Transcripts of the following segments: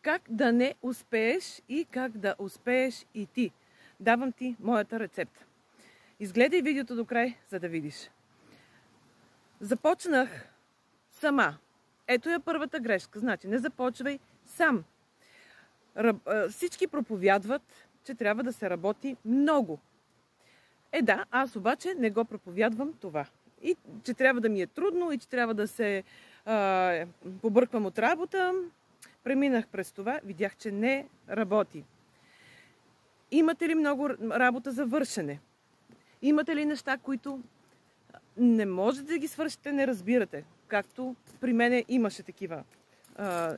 Как да не успееш и как да успееш и ти. Давам ти моята рецепта. Изгледай видеото до край, за да видиш. Започнах сама. Ето е първата грешка. Значи не започвай сам. Всички проповядват, че трябва да се работи много. Да, аз обаче не го проповядвам това. И че трябва да ми е трудно, и че трябва да се побърквам от работа. Преминах през това, видях, че не работи. Имате ли много работа за вършене? Имате ли неща, които не можете да ги свършите, не разбирате? Както при мене имаше такива.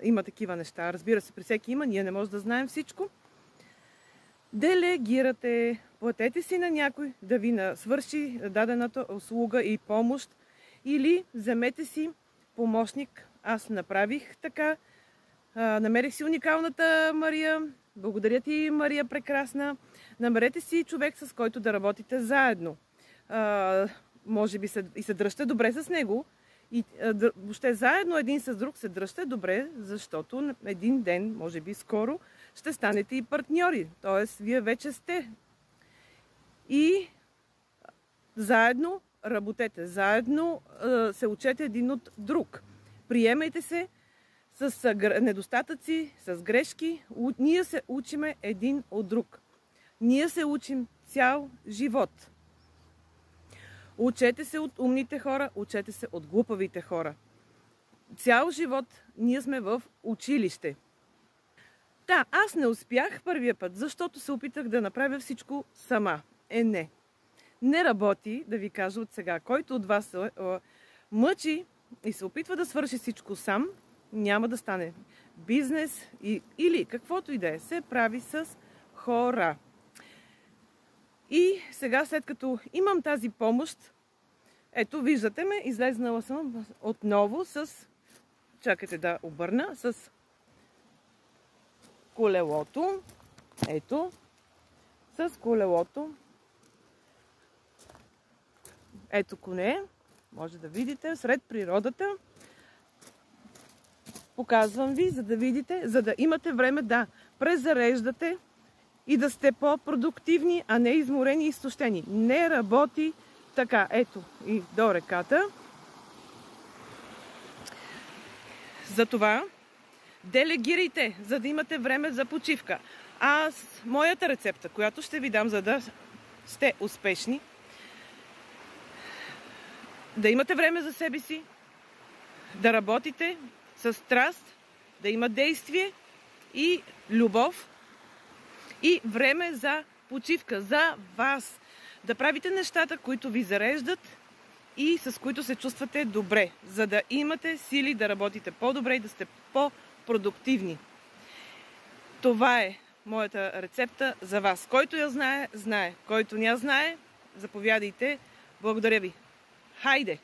Има такива неща. Разбира се, при всеки има, ние не можем да знаем всичко. Делегирате, платете си на някой да ви свърши дадената услуга и помощ, или вземете си помощник. Аз направих така. Намерих си уникалната Мария. Благодаря ти, Мария прекрасна. Намерете си човек, с който да работите заедно. Може би се дръжте добре с него. И въобще заедно един с друг се дръжте добре, защото един ден, може би скоро, ще станете и партньори. Тоест, вие вече сте. И заедно работете, заедно се учете един от друг. Приемайте се с недостатъци, с грешки. Ние се учиме един от друг. Ние се учим цял живот. Учете се от умните хора, учете се от глупавите хора. Цял живот ние сме в училище. Да, аз не успях първия път, защото се опитах да направя всичко сама. Не. Не работи, да ви кажа от сега. Който от вас се мъчи и се опитва да свърши всичко сам, няма да стане. Бизнес или каквото и да е, се прави с хора. И сега, след като имам тази помощ, ето, виждате ме, излезнала съм отново с, чакайте да обърна, с колелото. Ето, с колелото. Ето коне, може да видите, сред природата. Показвам ви, за да видите, за да имате време да презареждате и да сте по-продуктивни, а не изморени и изтощени. Не работи така. Ето и до реката. Затова делегирайте, за да имате време за почивка. Моята рецепта, която ще ви дам, за да сте успешни, да имате време за себе си, да работите с страст, да има действие и любов, и време за почивка, за вас. Да правите нещата, които ви зареждат и с които се чувствате добре, за да имате сили да работите по-добре и да сте по-продуктивни. Това е моята рецепта за вас. Който я знае, знае. Който не я знае, заповядайте. Благодаря ви. Хайде!